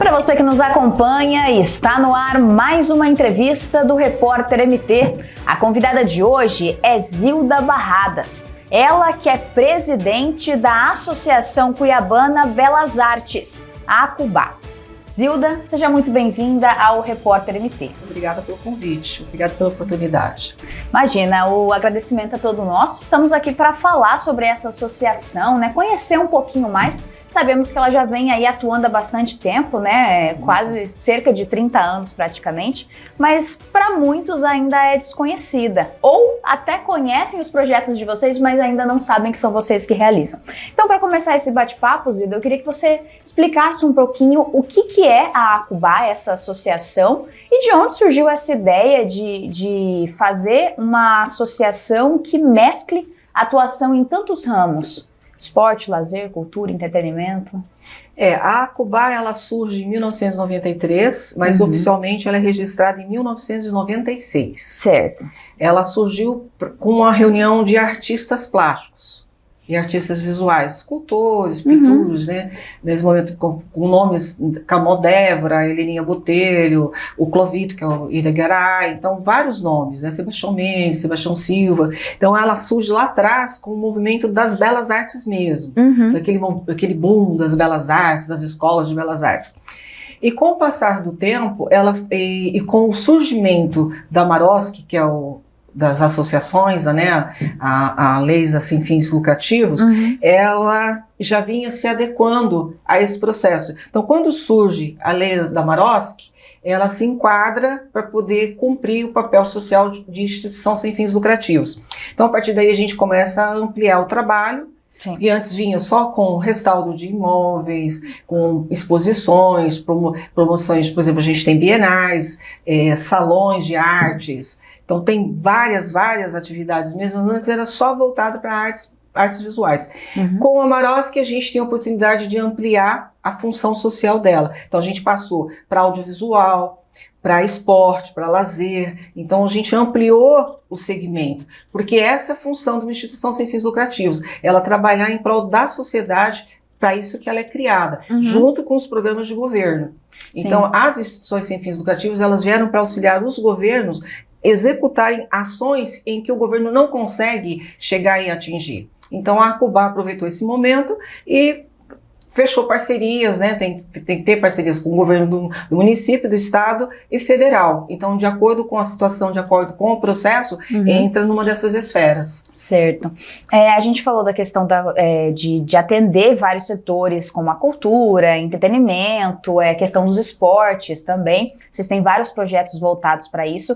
para você que nos acompanha, está no ar mais uma entrevista do Repórter MT. A convidada de hoje é Zilda Barradas. Ela que é presidente da Associação Cuiabana Belas Artes, a ACUBA. Zilda, seja muito bem-vinda ao Repórter MT. Obrigada pelo convite, obrigada pela oportunidade. Imagina, o agradecimento é todo nosso. Estamos aqui para falar sobre essa associação, conhecer um pouquinho mais. Sabemos que ela já vem aí atuando há bastante tempo, quase cerca de 30 anos praticamente, mas para muitos ainda é desconhecida, ou até conhecem os projetos de vocês, mas ainda não sabem que são vocês que realizam. Então, para começar esse bate-papo, Zilda, eu queria que você explicasse um pouquinho o que é a ACUBA, essa associação, e de onde surgiu essa ideia de fazer uma associação que mescle atuação em tantos ramos. Esporte, lazer, cultura, entretenimento. A ACUBA ela surge em 1993, mas oficialmente ela é registrada em 1996. Certo. Ela surgiu com uma reunião de artistas plásticos e artistas visuais, escultores, pintores, nesse momento com nomes Camodévora, Heleninha Botelho, o Clovito, que é o Iraguaray, então vários nomes, Sebastião Mendes, Sebastião Silva. Então ela surge lá atrás com o movimento das belas artes mesmo, daquele boom das belas artes, das escolas de belas artes. E com o passar do tempo, e com o surgimento da Maroski, que é das associações, a leis sem fins lucrativos, ela já vinha se adequando a esse processo. Então, quando surge a lei da Maroski, ela se enquadra para poder cumprir o papel social de instituição sem fins lucrativos. Então, a partir daí, a gente começa a ampliar o trabalho. Sim. E antes vinha só com restauro de imóveis, com exposições, promoções, por exemplo, a gente tem bienais, salões de artes, então tem várias atividades mesmo. Antes era só voltada para artes visuais. Com a Maroski a gente tem a oportunidade de ampliar a função social dela. Então a gente passou para audiovisual, para esporte, para lazer. Então a gente ampliou o segmento, porque essa é a função de uma instituição sem fins lucrativos, ela trabalhar em prol da sociedade, para isso que ela é criada, junto com os programas de governo. Sim. Então as instituições sem fins lucrativos, elas vieram para auxiliar os governos executarem ações em que o governo não consegue chegar e atingir. Então a ACUBA aproveitou esse momento e fechou parcerias, tem que ter parcerias com o governo do município, do estado e federal. Então, de acordo com a situação, de acordo com o processo, entra numa dessas esferas. Certo. A gente falou da questão de atender vários setores, como a cultura, entretenimento, a questão dos esportes também. Vocês têm vários projetos voltados para isso.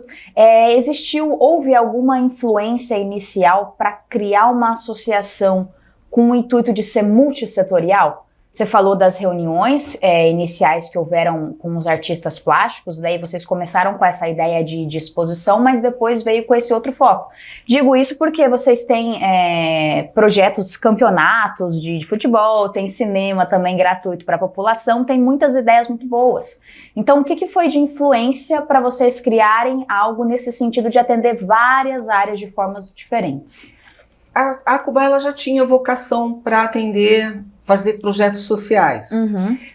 Houve alguma influência inicial para criar uma associação com o intuito de ser multissetorial? Você falou das reuniões iniciais que houveram com os artistas plásticos, daí vocês começaram com essa ideia de exposição, mas depois veio com esse outro foco. Digo isso porque vocês têm projetos, campeonatos de futebol, tem cinema também gratuito para a população, tem muitas ideias muito boas. Então, o que foi de influência para vocês criarem algo nesse sentido de atender várias áreas de formas diferentes? A ACUBA ela já tinha vocação para fazer projetos sociais,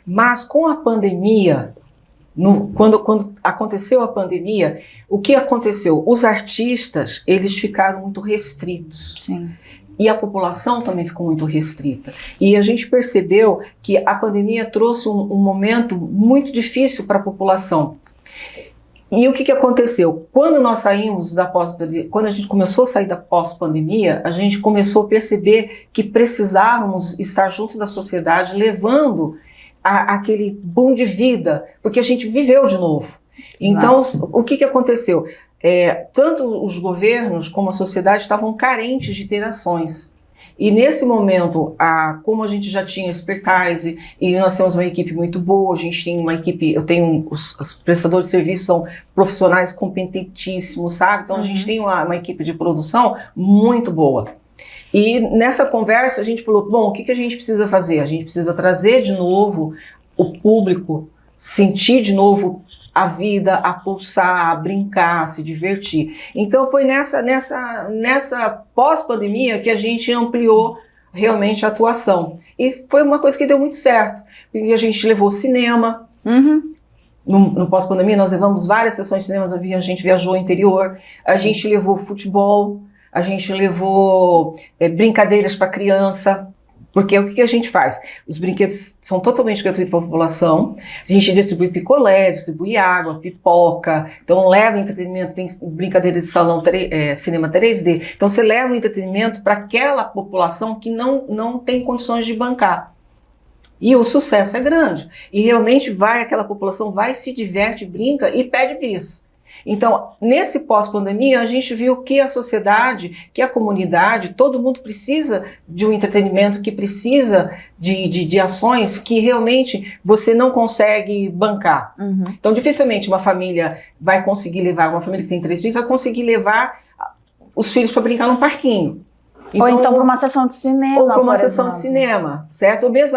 mas com a pandemia, quando aconteceu a pandemia, o que aconteceu? Os artistas, eles ficaram muito restritos. Sim. E a população também ficou muito restrita. E a gente percebeu que a pandemia trouxe um momento muito difícil para a população. E o que aconteceu? Quando nós saímos quando a gente começou a sair da pós-pandemia, a gente começou a perceber que precisávamos estar junto da sociedade, levando aquele boom de vida, porque a gente viveu de novo. Exato. Então, o que aconteceu? Tanto os governos como a sociedade estavam carentes de ter ações. E nesse momento, como a gente já tinha expertise e nós temos uma equipe muito boa, a gente tem uma equipe, os prestadores de serviços são profissionais competentíssimos, sabe? Então a gente tem uma equipe de produção muito boa. E nessa conversa a gente falou, bom, o que a gente precisa fazer? A gente precisa trazer de novo o público, sentir de novo a vida, a pulsar, a brincar, a se divertir. Então foi nessa pós-pandemia que a gente ampliou realmente a atuação. E foi uma coisa que deu muito certo. E a gente levou cinema, Uhum. No pós-pandemia, nós levamos várias sessões de cinema, a gente viajou ao interior, a gente levou futebol, a gente levou brincadeiras para criança, porque o que a gente faz? Os brinquedos são totalmente gratuitos para a população, a gente distribui picolé, distribui água, pipoca, então leva entretenimento, tem brincadeira de salão, cinema 3D, então você leva o entretenimento para aquela população que não tem condições de bancar. E o sucesso é grande. E realmente aquela população vai, se diverte, brinca e pede bis. Então, nesse pós-pandemia, a gente viu que a sociedade, que a comunidade, todo mundo precisa de um entretenimento, que precisa de ações que realmente você não consegue bancar. Uhum. Então, dificilmente uma família vai conseguir levar, uma família que tem 3 filhos, vai conseguir levar os filhos para brincar num parquinho. Ou então para uma sessão de cinema. Ou para uma sessão de cinema, certo? Ou mesmo,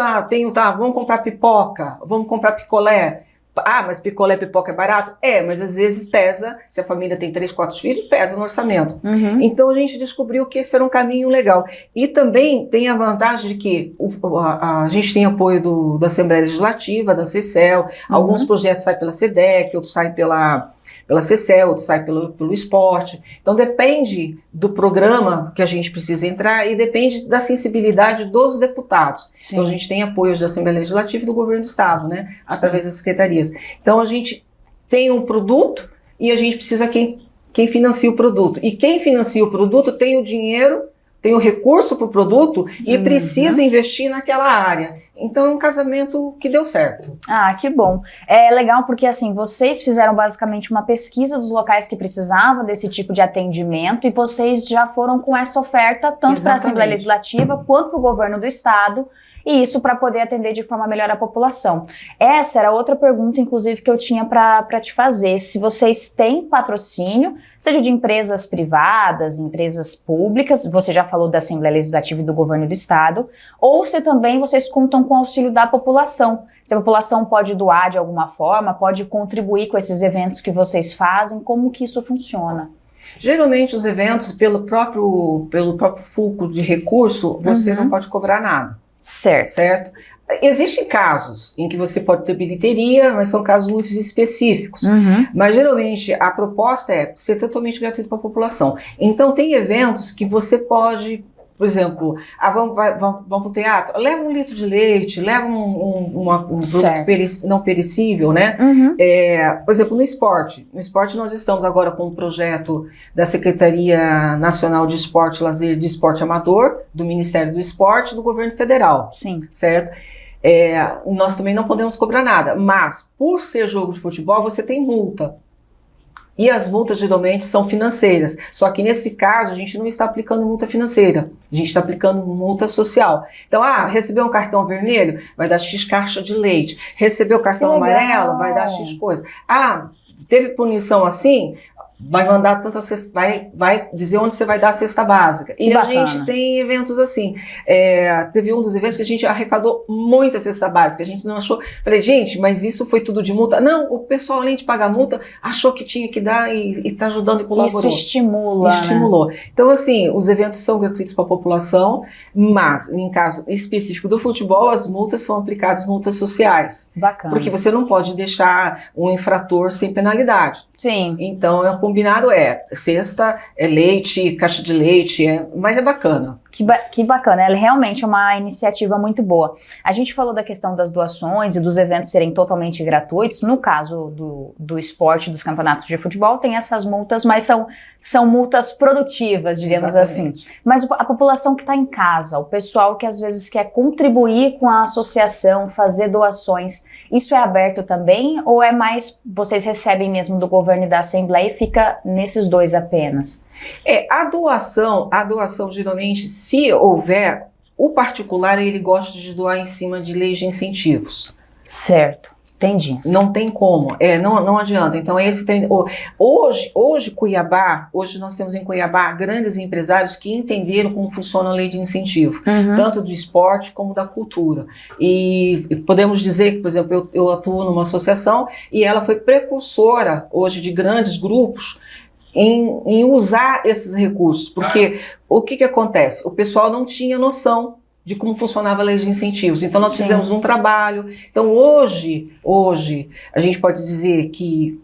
vamos comprar pipoca, vamos comprar picolé. Mas picolé, pipoca é barato? Mas às vezes pesa, se a família tem 3, 4 filhos, pesa no orçamento. Uhum. Então a gente descobriu que esse era um caminho legal. E também tem a vantagem de que a gente tem apoio da Assembleia Legislativa, da CECEL, alguns projetos saem pela SEDEC, outros saem pela CECEL, outros saem pelo esporte. Então depende do programa que a gente precisa entrar e depende da sensibilidade dos deputados. Sim. Então a gente tem apoios da Assembleia Legislativa e do Governo do Estado, né, através das secretarias. Então a gente tem um produto e a gente precisa quem financia o produto. E quem financia o produto tem o dinheiro, tem o recurso para o produto e precisa investir naquela área. Então é um casamento que deu certo. Ah, que bom. É legal porque assim, vocês fizeram basicamente uma pesquisa dos locais que precisavam desse tipo de atendimento e vocês já foram com essa oferta tanto para a Assembleia Legislativa quanto para o Governo do Estado, e isso para poder atender de forma melhor a população. Essa era outra pergunta, inclusive, que eu tinha para te fazer. Se vocês têm patrocínio, seja de empresas privadas, empresas públicas, você já falou da Assembleia Legislativa e do Governo do Estado, ou se também vocês contam com o auxílio da população. Se a população pode doar de alguma forma, pode contribuir com esses eventos que vocês fazem, como que isso funciona? Geralmente os eventos, pelo próprio fulcro de recurso, você não pode cobrar nada. Certo? Existem casos em que você pode ter bilheteria, mas são casos muito específicos. Mas geralmente a proposta é ser totalmente gratuito para a população. Então tem eventos que você pode, por exemplo, vamos para o teatro, leva 1 litro de leite, leva um produto não perecível, né? Por exemplo, no esporte nós estamos agora com um projeto da Secretaria Nacional de Esporte, Lazer, de Esporte Amador, do Ministério do Esporte, do Governo Federal. Sim. Certo? Nós também não podemos cobrar nada, mas por ser jogo de futebol você tem multa. E as multas geralmente são financeiras, só que nesse caso a gente não está aplicando multa financeira, a gente está aplicando multa social. Então, recebeu um cartão vermelho, vai dar X caixa de leite, recebeu cartão amarelo, vai dar X coisa. Teve punição assim, vai mandar tantas cestas, vai dizer onde você vai dar a cesta básica. E a gente tem eventos assim. Teve um dos eventos que a gente arrecadou muita cesta básica. A gente não achou. Falei, gente, mas isso foi tudo de multa? Não, o pessoal, além de pagar multa, achou que tinha que dar e está ajudando e colaborou. Isso estimula. Estimulou. Né? Então, assim, os eventos são gratuitos para a população, mas, em caso específico do futebol, as multas são aplicadas multas sociais. Bacana. Porque você não pode deixar um infrator sem penalidade. Sim. Então, o combinado cesta, leite, caixa de leite, mas é bacana. Que bacana, ela realmente é uma iniciativa muito boa. A gente falou da questão das doações e dos eventos serem totalmente gratuitos. No caso do esporte, dos campeonatos de futebol, tem essas multas, mas são multas produtivas, diríamos assim. Mas a população que está em casa, o pessoal que às vezes quer contribuir com a associação, fazer doações, isso é aberto também? Ou é mais, vocês recebem mesmo do governo e da Assembleia e fica nesses dois apenas? A doação geralmente, se houver, o particular ele gosta de doar em cima de leis de incentivos. Certo, entendi. Não tem como, não adianta. Então hoje Cuiabá, hoje nós temos em Cuiabá grandes empresários que entenderam como funciona a lei de incentivo, tanto do esporte como da cultura. E podemos dizer que, por exemplo, eu atuo numa associação e ela foi precursora hoje de grandes grupos em usar esses recursos, porque o que acontece? O pessoal não tinha noção de como funcionava a lei de incentivos. Então nós Sim. fizemos um trabalho. Então hoje a gente pode dizer que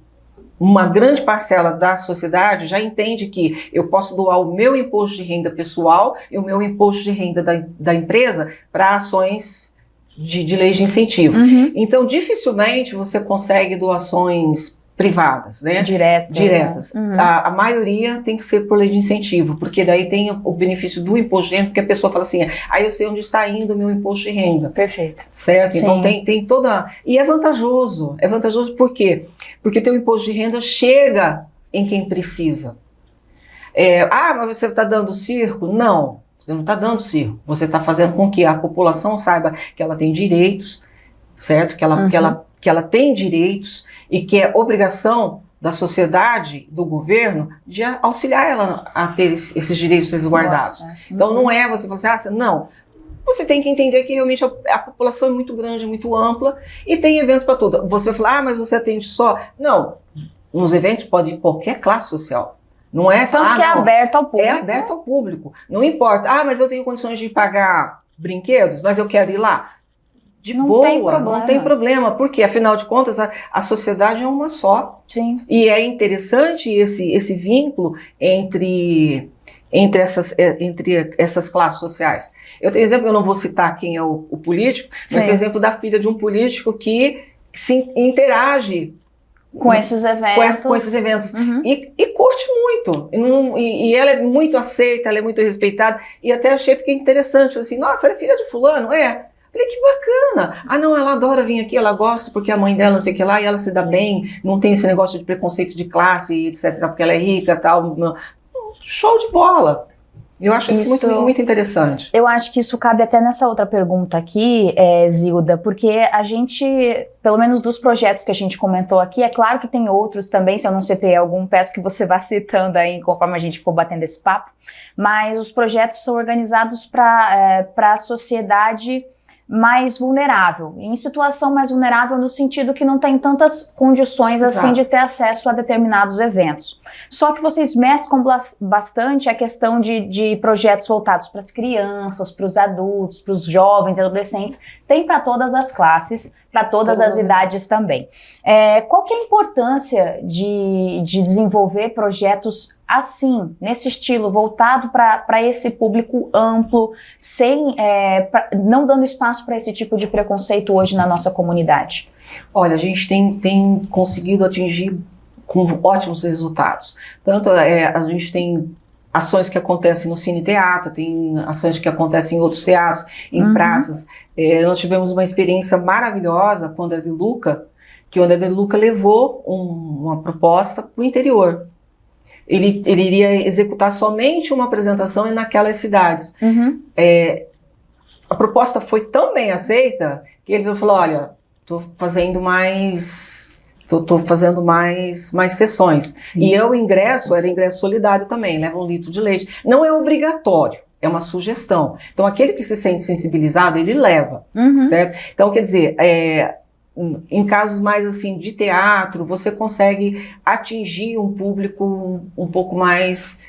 uma grande parcela da sociedade já entende que eu posso doar o meu imposto de renda pessoal e o meu imposto de renda da empresa para ações de leis de incentivo. Então, dificilmente você consegue doações privadas, né? Diretas. Né? A maioria tem que ser por lei de incentivo, porque daí tem o benefício do imposto de renda, porque a pessoa fala assim, aí eu sei onde está indo o meu imposto de renda. Perfeito. Certo? Sim. Então tem toda... E é vantajoso. É vantajoso por quê? Porque o teu imposto de renda chega em quem precisa. Mas você está dando circo? Não, você não está dando circo. Você está fazendo com que a população saiba que ela tem direitos, certo? Que ela tem direitos e que é obrigação da sociedade, do governo, de auxiliar ela a ter esses direitos resguardados. Então não é você falar assim, não. Você tem que entender que realmente a população é muito grande, muito ampla e tem eventos para tudo. Você vai falar, mas você atende só? Não, nos eventos pode ir qualquer classe social. Não é tanto que é aberto ao público. É aberto ao público. Não importa. Mas eu tenho condições de pagar brinquedos, mas eu quero ir lá. Não tem problema, porque afinal de contas a sociedade é uma só. Sim. E é interessante esse vínculo entre essas classes sociais. Eu tenho exemplo, eu não vou citar quem é o político, mas tem exemplo da filha de um político que se interage com esses eventos. Com esses eventos. E curte muito. E ela é muito aceita, ela é muito respeitada. E até achei porque é interessante. Falei assim, nossa, ela é filha de fulano? É. Falei, que bacana. Não, ela adora vir aqui, ela gosta porque a mãe dela não sei o que lá, e ela se dá bem, não tem esse negócio de preconceito de classe, etc, porque ela é rica e tal. Show de bola. Eu acho isso muito, muito interessante. Eu acho que isso cabe até nessa outra pergunta aqui, Zilda, porque a gente, pelo menos dos projetos que a gente comentou aqui, é claro que tem outros também, se eu não citei algum, peço que você vá citando aí conforme a gente for batendo esse papo, mas os projetos são organizados para a sociedade mais vulnerável, em situação mais vulnerável no sentido que não tem tantas condições assim de ter acesso a determinados eventos. Só que vocês mesclam bastante a questão de projetos voltados para as crianças, para os adultos, para os jovens, adolescentes, tem para todas as classes, para todas as idades também. Qual que é a importância de desenvolver projetos assim, nesse estilo, voltado para esse público amplo, não dando espaço para esse tipo de preconceito hoje na nossa comunidade? Olha, a gente tem conseguido atingir com ótimos resultados. Tanto a gente tem ações que acontecem no Cine Teatro, tem ações que acontecem em outros teatros, em praças. Nós tivemos uma experiência maravilhosa com o André De Luca, que o André De Luca levou uma proposta para o interior. Ele iria executar somente uma apresentação naquelas cidades. A proposta foi tão bem aceita que ele falou, olha, estou fazendo mais sessões. Sim. E o ingresso era ingresso solidário também, leva 1 litro de leite. Não é obrigatório, é uma sugestão. Então aquele que se sente sensibilizado, ele leva, certo? Então quer dizer, em casos mais assim de teatro, você consegue atingir um público um pouco mais,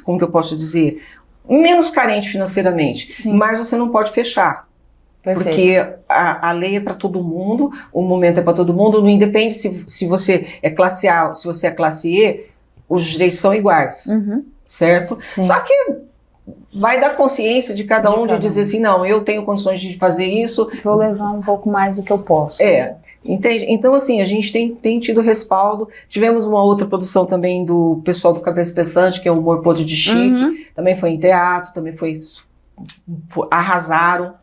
como que eu posso dizer, menos carente financeiramente. Sim. Mas você não pode fechar. Perfeito. Porque a lei é para todo mundo, o momento é para todo mundo, não independe se você é classe A ou se você é classe E, os direitos são iguais, certo? Sim. Só que vai dar consciência de cada um de dizer assim, não, eu tenho condições de fazer isso. Vou levar um pouco mais do que eu posso. Entende? Então, assim, a gente tem tido respaldo. Tivemos uma outra produção também do pessoal do Cabeça Pensante, que é o Humor Podre de Chique, também foi em teatro, também arrasaram.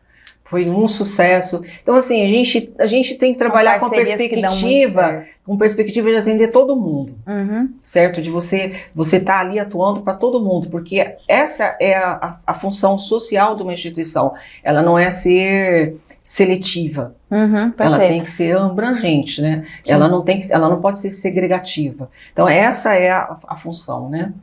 Foi um sucesso. Então, assim, a gente tem que trabalhar com perspectiva de atender todo mundo, certo? De você tá ali atuando para todo mundo, porque essa é a função social de uma instituição. Ela não é ser seletiva. Ela tem que ser abrangente, né? Ela não pode ser segregativa. Então, essa é a função, né?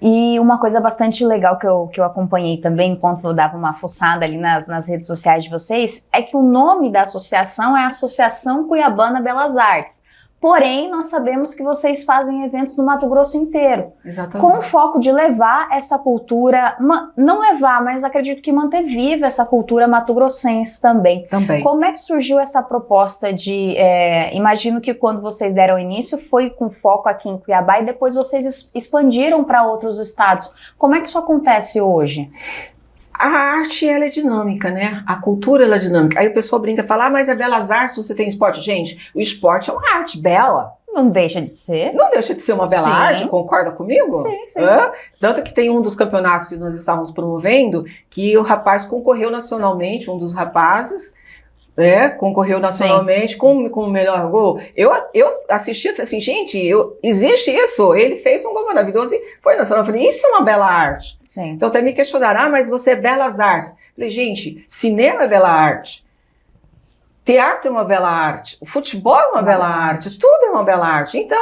E uma coisa bastante legal que eu acompanhei também, enquanto eu dava uma fuçada ali nas redes sociais de vocês, é que o nome da associação é a Associação Cuiabana Belas Artes. Porém, nós sabemos que vocês fazem eventos no Mato Grosso inteiro. Exatamente. Com o foco de levar essa cultura, não levar, mas acredito que manter viva essa cultura mato-grossense também. Também. Como é que surgiu essa proposta de... imagino que quando vocês deram início foi com foco aqui em Cuiabá e depois vocês expandiram para outros estados. Como é que isso acontece hoje? A arte, ela é dinâmica, né? A cultura, ela é dinâmica. Aí o pessoal brinca e fala, mas é belas artes, você tem esporte. Gente, o esporte é uma arte bela. Não deixa de ser. Não deixa de ser uma bela arte, concorda comigo? Sim, sim. Tanto que tem um dos campeonatos que nós estávamos promovendo, que o rapaz concorreu nacionalmente, um dos rapazes, concorreu nacionalmente com o melhor gol. Eu assisti e falei assim, gente, existe isso? Ele fez um gol maravilhoso e foi nacional. Eu falei, isso é uma bela arte. Sim. Então até me questionaram, mas você é belas artes. Eu falei, gente, cinema é bela arte. Teatro é uma bela arte. O futebol é uma bela arte. Tudo é uma bela arte. Então,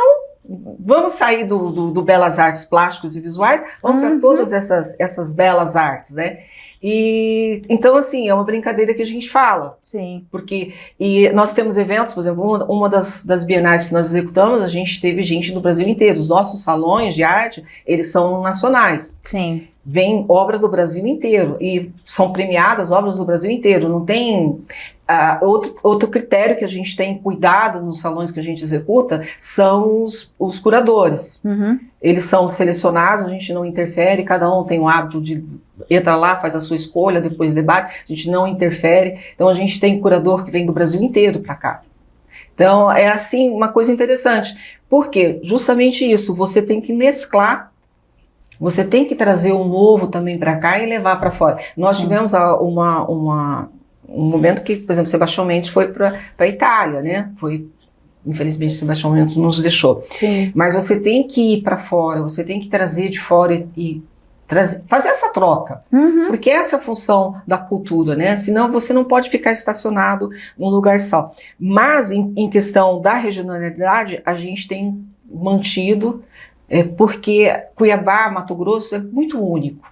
vamos sair do belas artes plásticos e visuais, vamos para todas essas belas artes, né? E então, assim, é uma brincadeira que a gente fala. Sim. Porque nós temos eventos, por exemplo, uma das bienais que nós executamos, a gente teve gente do Brasil inteiro. Os nossos salões de arte, eles são nacionais. Sim. Vem obra do Brasil inteiro e são premiadas obras do Brasil inteiro. Não tem... outro critério que a gente tem cuidado nos salões que a gente executa são os curadores. Uhum. Eles são selecionados, a gente não interfere, cada um tem o hábito de entra lá, faz a sua escolha, depois debate, a gente não interfere. Então a gente tem curador que vem do Brasil inteiro para cá. Então é assim uma coisa interessante. Por quê? Justamente isso, você tem que mesclar. Você tem que trazer o novo também para cá e levar para fora. Nós tivemos um momento que, por exemplo, Sebastião Mendes foi para a Itália, né? Infelizmente, Sebastião Mendes nos deixou. Sim. Mas você tem que ir para fora, você tem que trazer de fora e fazer essa troca. Uhum. Porque essa é a função da cultura, né? Senão você não pode ficar estacionado num lugar só. Mas, em questão da regionalidade, a gente tem mantido... porque Cuiabá, Mato Grosso é muito único.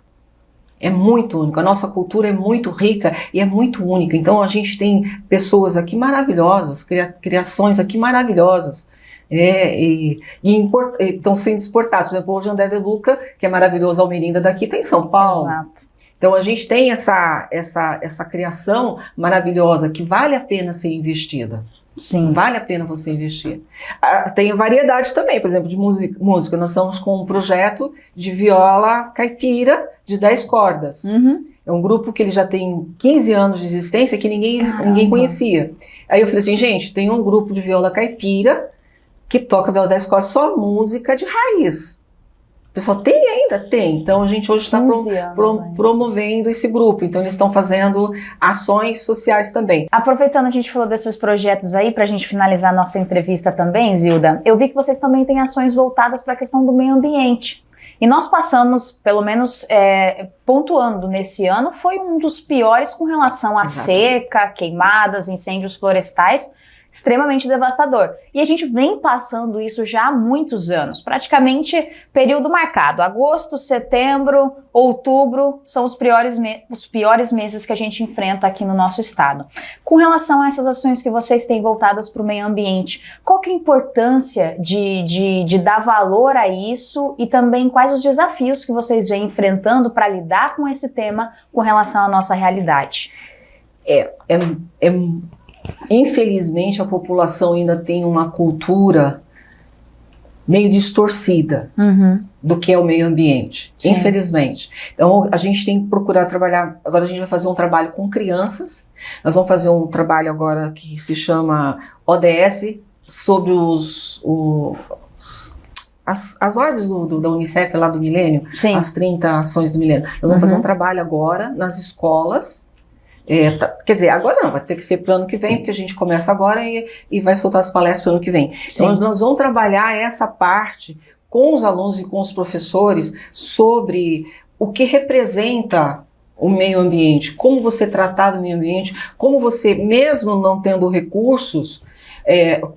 É muito único. A nossa cultura é muito rica e é muito única. Então a gente tem pessoas aqui maravilhosas, criações aqui maravilhosas. E estão sendo exportados. Por exemplo, hoje André De Luca, que é maravilhoso, Almerinda daqui, tem em São Paulo. Exato. Então a gente tem essa criação maravilhosa que vale a pena ser investida. Sim. Vale a pena você investir. Tem variedade também, por exemplo, de música. Nós estamos com um projeto de viola caipira de 10 cordas. Uhum. É um grupo que ele já tem 15 anos de existência que ninguém conhecia. Aí eu falei assim, gente, tem um grupo de viola caipira que toca viola 10 cordas, só música de raiz. O pessoal tem ainda? Tem. Então a gente hoje está promovendo esse grupo. Então eles estão fazendo ações sociais também. Aproveitando, a gente falou desses projetos aí, para a gente finalizar a nossa entrevista também, Zilda, eu vi que vocês também têm ações voltadas para a questão do meio ambiente. E nós passamos, pelo menos pontuando nesse ano, foi um dos piores com relação à seca, queimadas, incêndios florestais, extremamente devastador. E a gente vem passando isso já há muitos anos, praticamente período marcado. Agosto, setembro, outubro são os piores meses que a gente enfrenta aqui no nosso estado. Com relação a essas ações que vocês têm voltadas para o meio ambiente, qual que é a importância de dar valor a isso e também quais os desafios que vocês vêm enfrentando para lidar com esse tema com relação à nossa realidade? Infelizmente, a população ainda tem uma cultura meio distorcida do que é o meio ambiente. Sim. Infelizmente. Então, a gente tem que procurar trabalhar. Agora, a gente vai fazer um trabalho com crianças. Nós vamos fazer um trabalho agora que se chama ODS, sobre as ordens da Unicef lá do milênio, Sim. As 30 ações do milênio. Nós vamos fazer um trabalho agora nas escolas. Quer dizer, agora não, vai ter que ser para o ano que vem, porque a gente começa agora e vai soltar as palestras para o ano que vem. Sim. Então nós vamos trabalhar essa parte com os alunos e com os professores sobre o que representa o meio ambiente, como você tratar do meio ambiente, como você, mesmo não tendo recursos,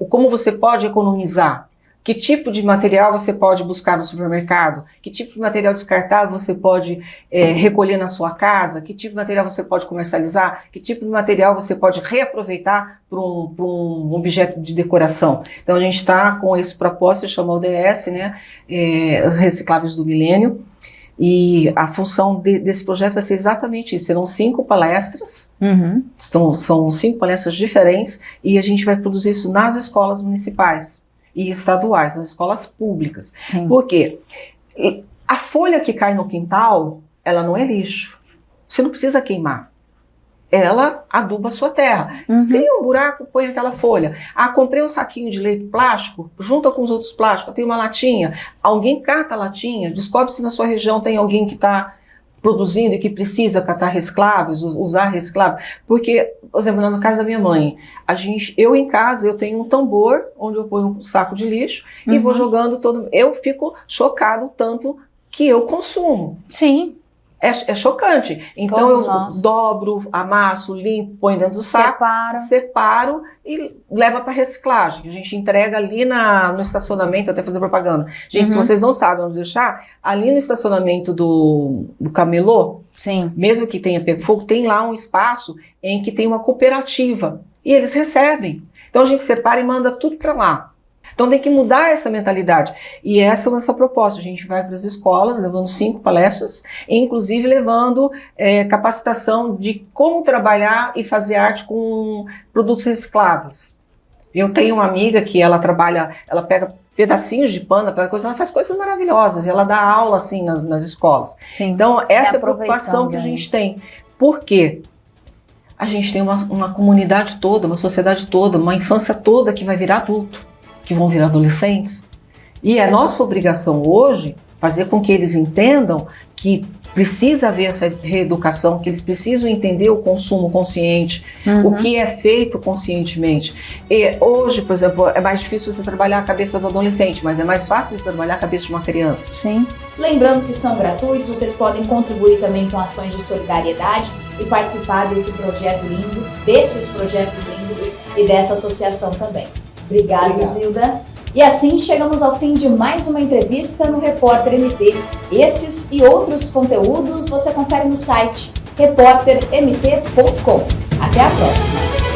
como você pode economizar. Que tipo de material você pode buscar no supermercado? Que tipo de material descartável você pode recolher na sua casa? Que tipo de material você pode comercializar? Que tipo de material você pode reaproveitar para um objeto de decoração? Então a gente está com esse propósito, chama ODS, né? Recicláveis do Milênio. E a função desse projeto vai ser exatamente isso. Serão 5 palestras, são 5 palestras diferentes, e a gente vai produzir isso nas escolas municipais e estaduais, nas escolas públicas. Sim. Por quê? A folha que cai no quintal, ela não é lixo. Você não precisa queimar. Ela aduba a sua terra. Cria um buraco, põe aquela folha. Ah, comprei um saquinho de leite plástico, junta com os outros plásticos, tem uma latinha. Alguém cata a latinha, descobre se na sua região tem alguém que está produzindo e que precisa catar recicláveis, usar recicláveis. Porque, por exemplo, na casa da minha mãe, eu em casa, eu tenho um tambor onde eu ponho um saco de lixo e vou jogando todo. Eu fico chocado o tanto que eu consumo. Sim. É chocante. Então eu dobro, amasso, limpo, põe dentro do saco, separo e leva para reciclagem. A gente entrega ali no estacionamento, até fazer propaganda. Gente, se vocês não sabem onde deixar, ali no estacionamento do camelô, sim, mesmo que tenha pego fogo, tem lá um espaço em que tem uma cooperativa. E eles recebem. Então a gente separa e manda tudo para lá. Então tem que mudar essa mentalidade. E essa é a nossa proposta. A gente vai para as escolas, levando 5 palestras, inclusive levando capacitação de como trabalhar e fazer arte com produtos recicláveis. Eu tenho uma amiga que ela pega pedacinhos de pano, ela faz coisas maravilhosas, e ela dá aula assim nas escolas. Sim, então essa é a preocupação que a gente tem. Por quê? A gente tem uma comunidade toda, uma sociedade toda, uma infância toda que vai virar adulto, que vão virar adolescentes. E é nossa obrigação hoje fazer com que eles entendam que precisa haver essa reeducação, que eles precisam entender o consumo consciente, o que é feito conscientemente. E hoje, por exemplo, é mais difícil você trabalhar a cabeça do adolescente, mas é mais fácil de trabalhar a cabeça de uma criança. Sim. Lembrando que são gratuitos, vocês podem contribuir também com ações de solidariedade e participar desse projeto lindo, desses projetos lindos e dessa associação também. Obrigada, Zilda. E assim chegamos ao fim de mais uma entrevista no Repórter MT. Esses e outros conteúdos você confere no site repórtermt.com. Até a próxima!